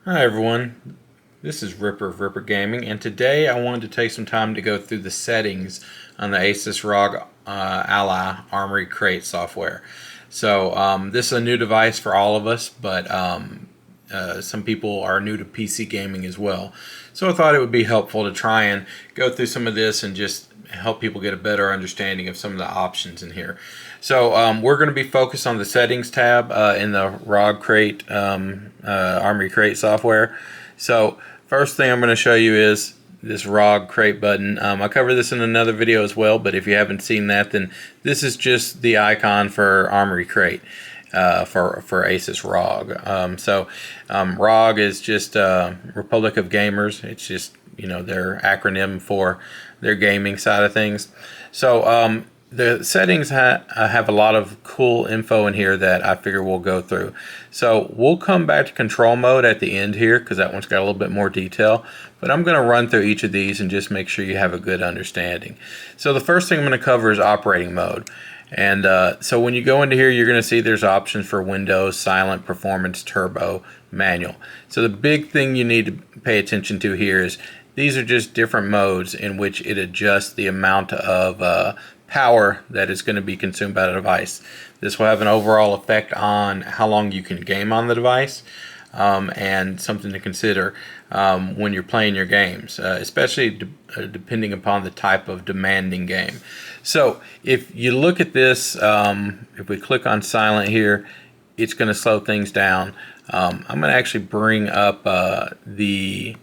Hi everyone, this is Ripper of Ripper Gaming, and today I wanted to take some time to go through the settings on the Asus ROG Ally Armoury Crate software. So this is a new device for all of us, but some people are new to PC gaming as well. So I thought it would be helpful to try and go through some of this and just help people get a better understanding of some of the options in here. So we're going to be focused on the settings tab in the ROG Crate Armoury Crate software. So first thing I'm going to show you is this ROG Crate button. I covered this in another video as well, but if you haven't seen that, then this is just the icon for Armoury Crate for Asus ROG. ROG is just Republic of Gamers. It's just, you know, their acronym for their gaming side of things. So the settings have a lot of cool info in here that I figure we'll go through. So we'll come back to control mode at the end here because that one's got a little bit more detail. But I'm going to run through each of these and just make sure you have a good understanding. So the first thing I'm going to cover is operating mode. And so when you go into here, you're going to see there's options for Windows, Silent, Performance, Turbo, Manual. So the big thing you need to pay attention to here is these are just different modes in which it adjusts the amount of power that is going to be consumed by the device. This will have an overall effect on how long you can game on the device, and something to consider when you're playing your games, especially depending upon the type of demanding game. So if you look at this, if we click on silent here, it's going to slow things down. I'm going to actually bring up the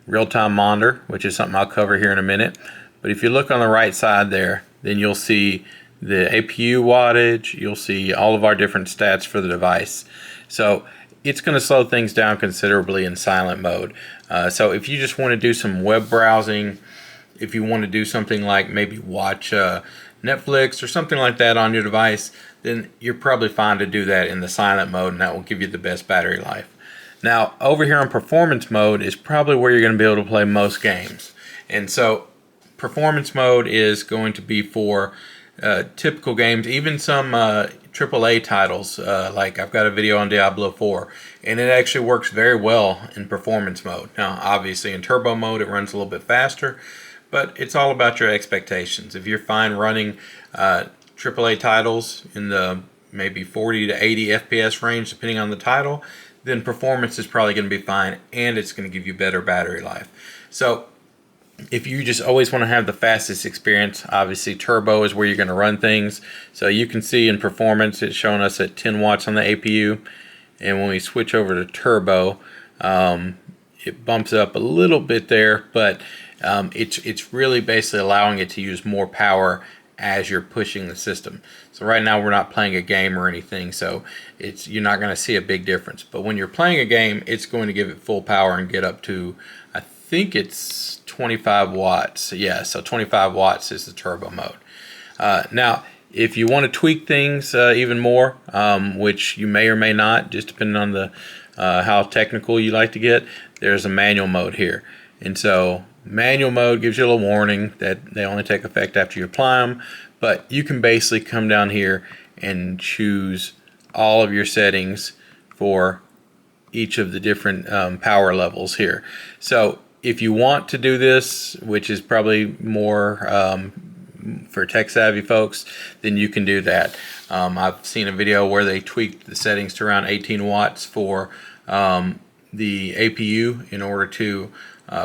real-time monitor, which is something I'll cover here in a minute. But if you look on the right side there, then you'll see the APU wattage, you'll see all of our different stats for the device. So it's going to slow things down considerably in silent mode. So if you just want to do some web browsing, if you want to do something like maybe watch Netflix or something like that on your device, then you're probably fine to do that in the silent mode, and that will give you the best battery life. Now, over here on performance mode is probably where you're going to be able to play most games. And so performance mode is going to be for typical games, even some AAA titles. Like I've got a video on Diablo 4, and it actually works very well in performance mode. Now, obviously in turbo mode, it runs a little bit faster, but it's all about your expectations. If you're fine running AAA titles in the maybe 40 to 80 FPS range, depending on the title, then performance is probably going to be fine, and it's going to give you better battery life. So if you just always want to have the fastest experience, obviously turbo is where you're going to run things. So you can see in performance it's showing us at 10 watts on the APU, and when we switch over to turbo, it bumps up a little bit there, but it's really basically allowing it to use more power as you're pushing the system. So right now we're not playing a game or anything, so you're not going to see a big difference. But when you're playing a game, it's going to give it full power and get up to, I think it's 25 watts. Yeah, so 25 watts is the turbo mode. Now, if you want to tweak things even more, which you may or may not, just depending on the how technical you like to get, there's a manual mode here. And so manual mode gives you a little warning that they only take effect after you apply them, but you can basically come down here and choose all of your settings for each of the different power levels here. So if you want to do this, which is probably more for tech savvy folks, then you can do that. I've seen a video where they tweaked the settings to around 18 watts for the APU in order to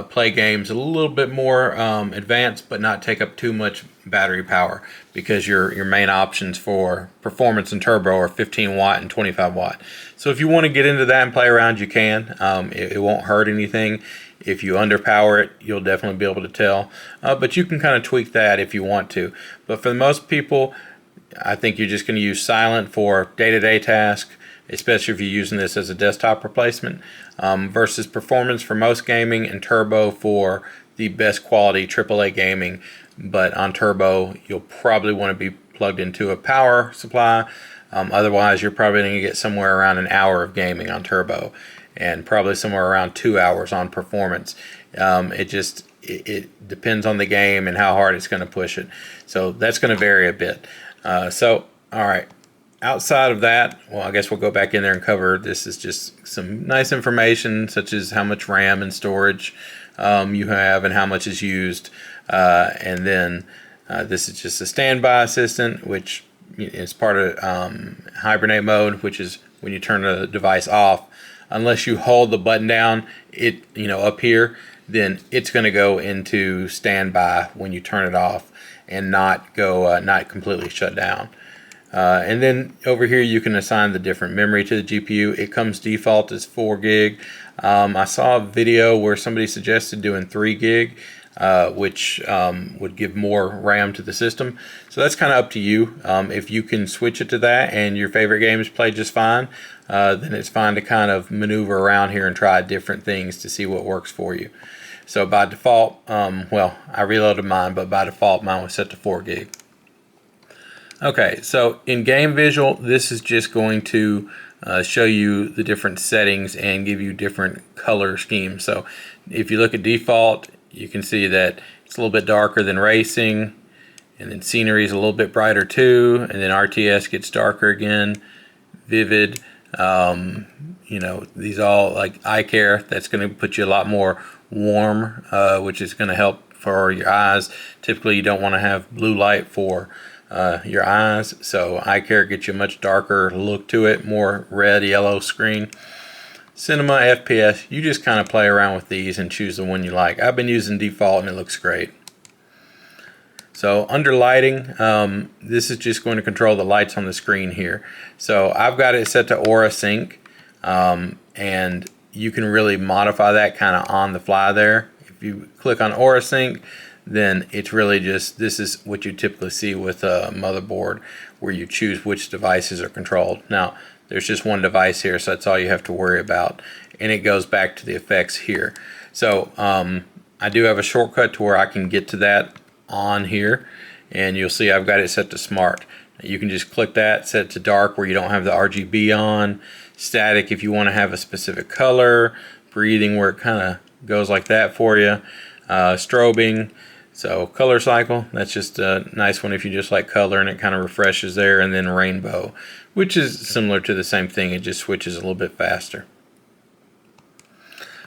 play games a little bit more advanced, but not take up too much battery power, because your main options for performance and turbo are 15 watt and 25 watt. So if you want to get into that and play around, you can. It won't hurt anything. If you underpower it, you'll definitely be able to tell. But you can kind of tweak that if you want to. But for the most people, I think you're just going to use silent for day-to-day tasks, especially if you're using this as a desktop replacement, versus performance for most gaming, and turbo for the best quality AAA gaming. But on turbo, you'll probably want to be plugged into a power supply. Otherwise, you're probably going to get somewhere around an hour of gaming on turbo, and probably somewhere around 2 hours on performance. It depends on the game and how hard it's going to push it. So that's going to vary a bit. All right. outside of that, well, I guess we'll go back in there and cover. This is just some nice information, such as how much RAM and storage you have and how much is used. And then this is just a standby assistant, which is part of hibernate mode, which is when you turn the device off. Unless you hold the button down, it up here, then it's going to go into standby when you turn it off and not completely shut down. And then over here you can assign the different memory to the GPU. It comes default as 4 gig. I saw a video where somebody suggested doing 3 gig, which would give more RAM to the system. So that's kind of up to you. If you can switch it to that and your favorite games play just fine, then it's fine to kind of maneuver around here and try different things to see what works for you. So by default, well, I reloaded mine, but by default mine was set to 4 gig. Okay, so in game visual, this is just going to show you the different settings and give you different color schemes. So if you look at default, you can see that it's a little bit darker than racing, and then scenery is a little bit brighter too, and then RTS gets darker again, vivid. These all like eye care, that's going to put you a lot more warm, which is going to help for your eyes. Typically you don't want to have blue light for your eyes, so eye care gets you a much darker look to it, more red yellow screen. Cinema, FPS, you just kind of play around with these and choose the one you like. I've been using default and it looks great. So under lighting, this is just going to control the lights on the screen here. So I've got it set to Aura Sync, and you can really modify that kind of on the fly there. If you click on Aura Sync, then it's really just, this is what you typically see with a motherboard, where you choose which devices are controlled. Now, there's just one device here, so that's all you have to worry about. And it goes back to the effects here. So I do have a shortcut to where I can get to that on here, and you'll see I've got it set to smart. You can just click that, set it to dark where you don't have the RGB on, static if you want to have a specific color, breathing where it kind of goes like that for you, strobing. So color cycle, that's just a nice one if you just like color and it kind of refreshes there, and then rainbow, which is similar to the same thing, it just switches a little bit faster.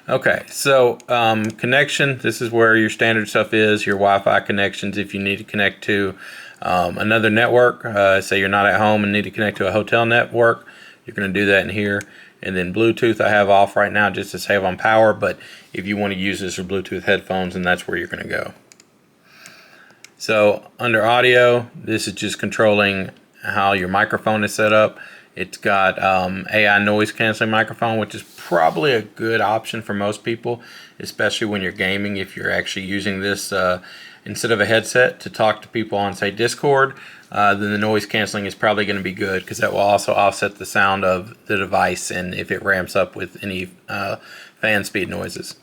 Okay, so connection, this is where your standard stuff is, your Wi-Fi connections if you need to connect to another network. Say you're not at home and need to connect to a hotel network, you're going to do that in here. And then Bluetooth I have off right now just to save on power, but if you want to use this for Bluetooth headphones, then that's where you're going to go. So under audio, this is just controlling how your microphone is set up. It's got AI noise canceling microphone, which is probably a good option for most people, especially when you're gaming. If you're actually using this instead of a headset to talk to people on, say, Discord, then the noise canceling is probably going to be good, because that will also offset the sound of the device and if it ramps up with any fan speed noises.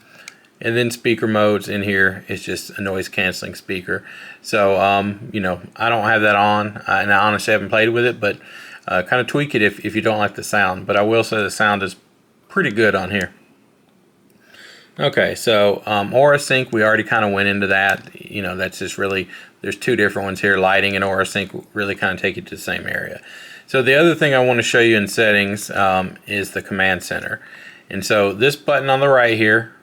And then speaker modes in here is just a noise canceling speaker. So I don't have that on, and I honestly haven't played with it, but kind of tweak it if you don't like the sound. But I will say the sound is pretty good on here. Okay, so Aura Sync, we already kind of went into that. That's just really, there's two different ones here. Lighting and Aura Sync really kind of take you to the same area. So the other thing I want to show you in settings is the command center. And so this button on the right here,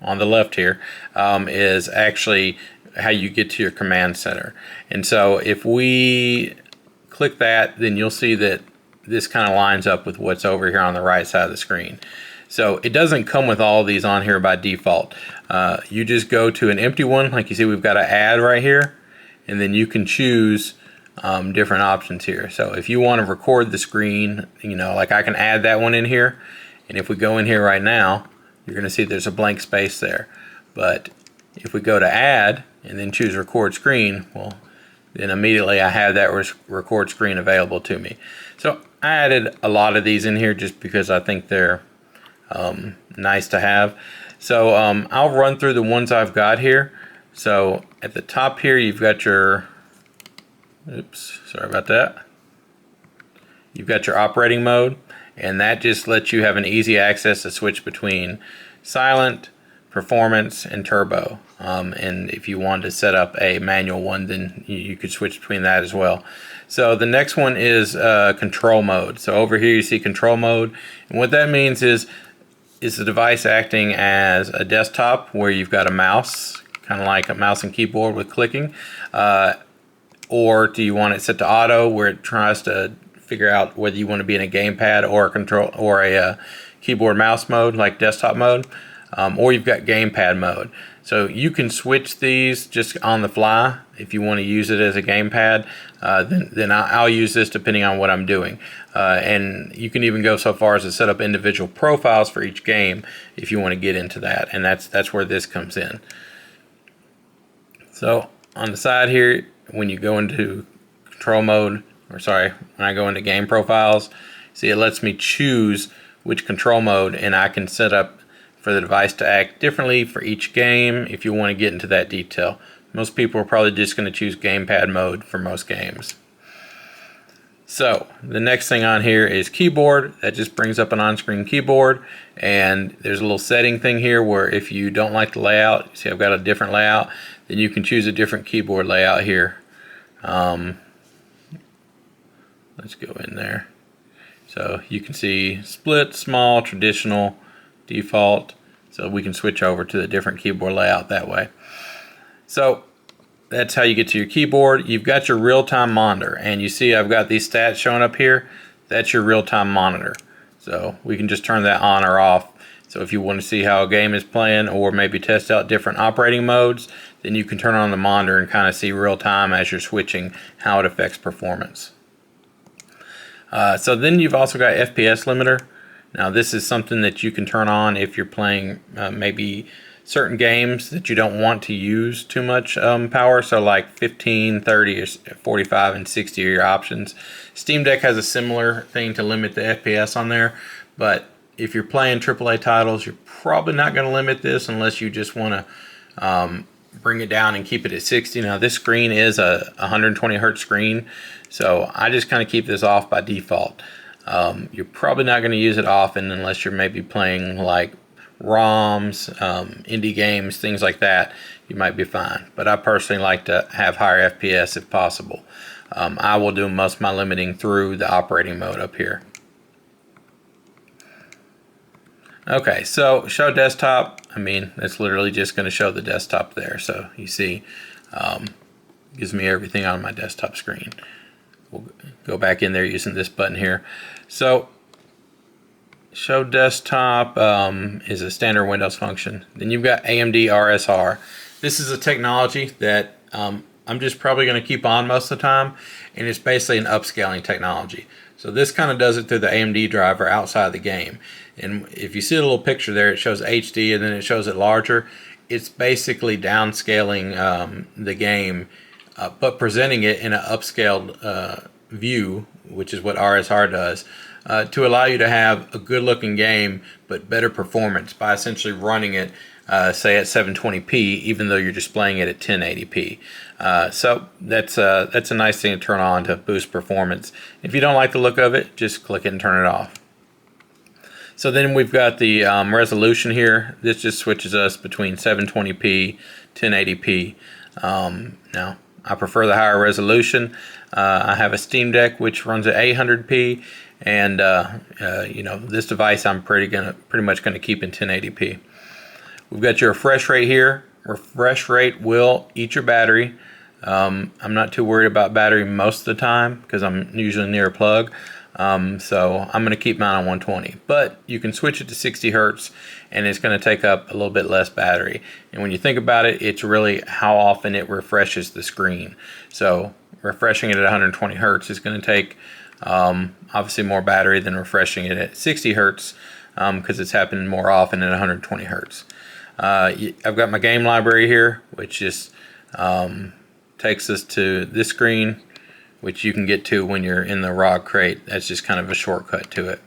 on the left here, is actually how you get to your command center. And so if we click that, then you'll see that this kind of lines up with what's over here on the right side of the screen. So it doesn't come with all of these on here by default. You just go to an empty one, like you see we've got an add right here, and then you can choose different options here. So if you want to record the screen, like I can add that one in here, and if we go in here right now, you're going to see there's a blank space there. But if we go to add and then choose record screen, well, then immediately I have that record screen available to me. So I added a lot of these in here just because I think they're nice to have. So I'll run through the ones I've got here. So at the top here you've got your, sorry about that. You've got your operating mode, and that just lets you have an easy access to switch between silent, performance, and turbo. And if you wanted to set up a manual one, then you could switch between that as well. So the next one is control mode. So over here you see control mode, and what that means is the device acting as a desktop where you've got a mouse, kind of like a mouse and keyboard with clicking, or do you want it set to auto where it tries to figure out whether you want to be in a gamepad or a control or a keyboard mouse mode like desktop mode, or you've got gamepad mode. So you can switch these just on the fly. If you want to use it as a gamepad, then I'll use this depending on what I'm doing. And you can even go so far as to set up individual profiles for each game if you want to get into that, and that's where this comes in. So on the side here, when you go into control mode, or sorry, when I go into game profiles, see it lets me choose which control mode, and I can set up for the device to act differently for each game if you want to get into that detail. Most people are probably just going to choose gamepad mode for most games. So the next thing on here is keyboard. That just brings up an on-screen keyboard, and there's a little setting thing here where if you don't like the layout, see I've got a different layout, then you can choose a different keyboard layout here. Let's go in there. So you can see split, small, traditional, default. So we can switch over to the different keyboard layout that way. So that's how you get to your keyboard. You've got your real-time monitor, and you see I've got these stats showing up here. That's your real-time monitor. So we can just turn that on or off. So if you want to see how a game is playing or maybe test out different operating modes, then you can turn on the monitor and kind of see real-time as you're switching how it affects performance. So then you've also got FPS limiter. Now this is something that you can turn on if you're playing maybe certain games that you don't want to use too much power. So like 15, 30, or 45, and 60 are your options. Steam Deck has a similar thing to limit the FPS on there, but if you're playing AAA titles, you're probably not going to limit this unless you just want to bring it down and keep it at 60. Now this screen is a 120 hertz screen, so I just kind of keep this off by default. You're probably not going to use it often unless you're maybe playing like ROMs, indie games, things like that. You might be fine, but I personally like to have higher FPS if possible. I will do most of my limiting through the operating mode up here. Okay, so show desktop. I mean, it's literally just going to show the desktop there. So you see, gives me everything on my desktop screen. We'll go back in there using this button here. So show desktop is a standard Windows function. Then you've got AMD RSR. This is a technology that I'm just probably going to keep on most of the time, and it's basically an upscaling technology. So this kind of does it through the AMD driver outside the game. And if you see a little picture there, it shows HD and then it shows it larger. It's basically downscaling the game, but presenting it in an upscaled view, which is what RSR does, to allow you to have a good looking game but better performance by essentially running it say at 720p even though you're displaying it at 1080p. So that's a nice thing to turn on to boost performance. If you don't like the look of it, just click it and turn it off. So then we've got the resolution here. This just switches us between 720p, 1080p. Now I prefer the higher resolution. I have a Steam Deck which runs at 800p, and you know, this device I'm pretty much gonna keep in 1080p. We've got your refresh rate here. Refresh rate will eat your battery. I'm not too worried about battery most of the time because I'm usually near a plug. So I'm going to keep mine on 120, but you can switch it to 60 hertz and it's going to take up a little bit less battery. And when you think about it, it's really how often it refreshes the screen. So refreshing it at 120 hertz is going to take obviously more battery than refreshing it at 60 hertz because it's happening more often at 120 hertz. I've got my game library here, which just takes us to this screen, which you can get to when you're in the ROG crate. That's just kind of a shortcut to it.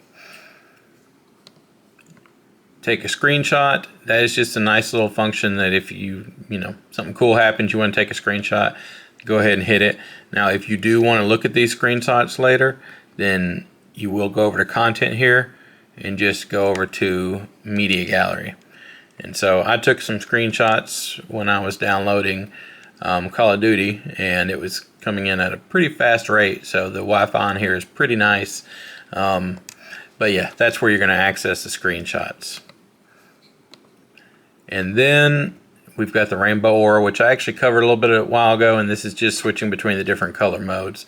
Take a screenshot. That is just a nice little function that if you know, something cool happens, you want to take a screenshot, go ahead and hit it. Now, if you do want to look at these screenshots later, then you will go over to content here and just go over to media gallery. And so I took some screenshots when I was downloading Call of Duty, and it was coming in at a pretty fast rate, so the Wi-Fi on here is pretty nice. But yeah, that's where you're going to access the screenshots. And then we've got the rainbow aura, which I actually covered a little bit a while ago, and this is just switching between the different color modes.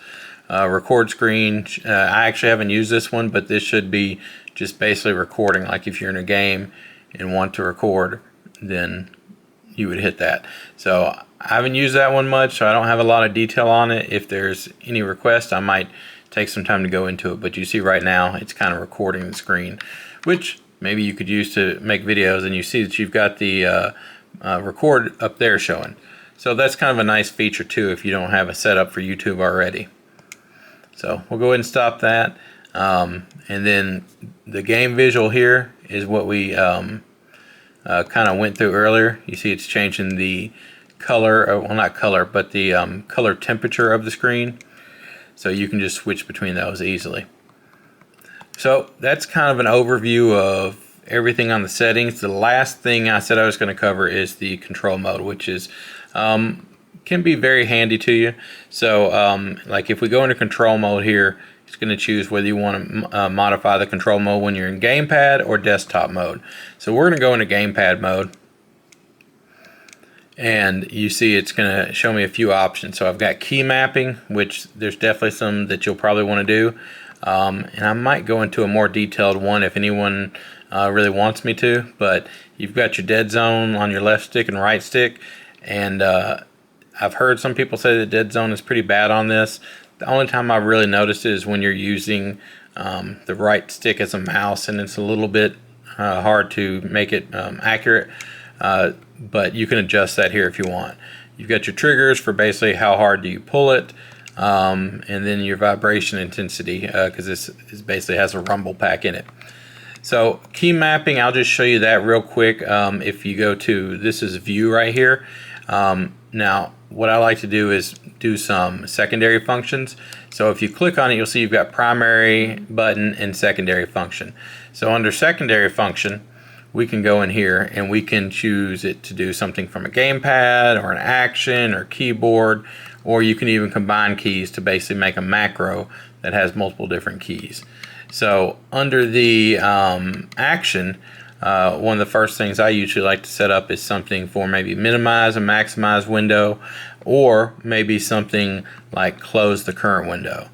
Record screen, I actually haven't used this one, but this should be just basically recording. Like if you're in a game and want to record, then you would hit that. So I haven't used that one much, so I don't have a lot of detail on it. If there's any request, I might take some time to go into it, but you see right now it's kind of recording the screen, which maybe you could use to make videos, and you see that you've got the record up there showing. So that's kind of a nice feature too if you don't have a setup for YouTube already. So we'll go ahead and stop that. And then the game visual here is what we kind of went through earlier. You see it's changing the color, well not color, but the color temperature of the screen. So you can just switch between those easily. So that's kind of an overview of everything on the settings. The last thing I said I was going to cover is the control mode, which is can be very handy to you. So like if we go into control mode here, it's going to choose whether you want to modify the control mode when you're in gamepad or desktop mode. So we're going to go into gamepad mode, and you see it's going to show me a few options. So I've got key mapping, which there's definitely some that you'll probably want to do, and I might go into a more detailed one if anyone really wants me to. But you've got your dead zone on your left stick and right stick, and I've heard some people say that dead zone is pretty bad on this. The only time I've really noticed it is when you're using the right stick as a mouse, and it's a little bit hard to make it accurate, but you can adjust that here if you want. You've got your triggers for basically how hard do you pull it, and then your vibration intensity, because this basically has a rumble pack in it. So key mapping, I'll just show you that real quick. If you go to, this is view right here. Now what I like to do is do some secondary functions. So if you click on it, you'll see you've got primary button and secondary function. So under secondary function, we can go in here and we can choose it to do something from a gamepad or an action or keyboard, or you can even combine keys to basically make a macro that has multiple different keys. So under the action, one of the first things I usually like to set up is something for maybe minimize and maximize window, or maybe something like close the current window.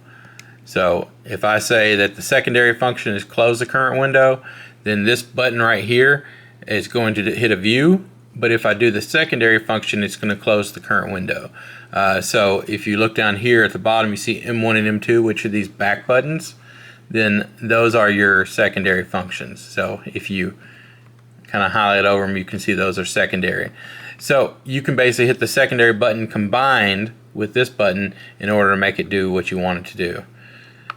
So if I say that the secondary function is close the current window, then this button right here is going to hit a view, but if I do the secondary function, it's going to close the current window. So if you look down here at the bottom, you see M1 and M2, which are these back buttons, then those are your secondary functions. So if you kind of highlight over them, you can see those are secondary. So you can basically hit the secondary button combined with this button in order to make it do what you want it to do.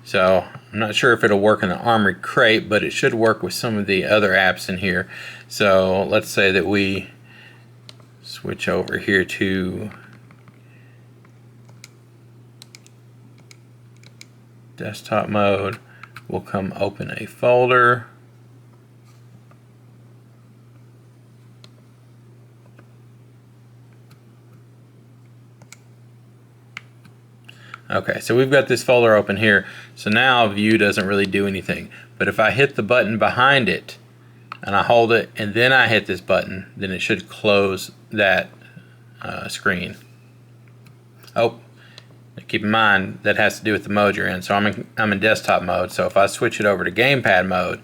So I'm not sure if it'll work in the Armoury crate, but it should work with some of the other apps in here. So let's say that we switch over here to desktop mode. We'll come open a folder. Okay, so we've got this folder open here. So now view doesn't really do anything. But if I hit the button behind it and I hold it and then I hit this button, then it should close that screen. Oh, keep in mind that has to do with the mode you're in. So I'm in desktop mode. So if I switch it over to gamepad mode,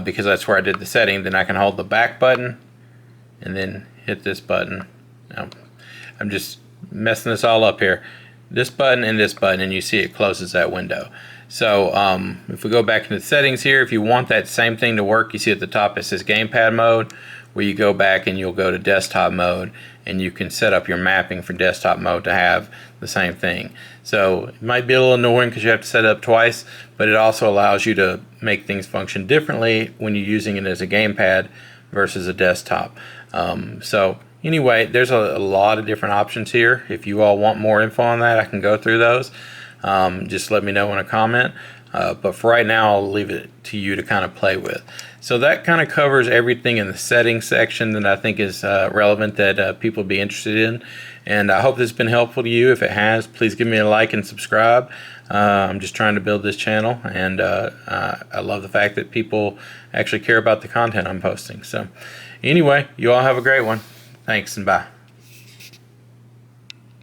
because that's where I did the setting, then I can hold the back button and then hit this button. Now, I'm just messing this all up here. This button and this button, and you see it closes that window. So if we go back into the settings here, if you want that same thing to work, you see at the top it says gamepad mode, where you go back and you'll go to desktop mode, and you can set up your mapping for desktop mode to have the same thing. So it might be a little annoying because you have to set it up twice, but it also allows you to make things function differently when you're using it as a gamepad versus a desktop. So anyway, there's a lot of different options here. If you all want more info on that, I can go through those. Just let me know in a comment. But for right now, I'll leave it to you to kind of play with. So that kind of covers everything in the settings section that I think is relevant that people would be interested in. And I hope this has been helpful to you. If it has, please give me a like and subscribe. I'm just trying to build this channel, and I love the fact that people actually care about the content I'm posting. So anyway, you all have a great one. Thanks, and bye.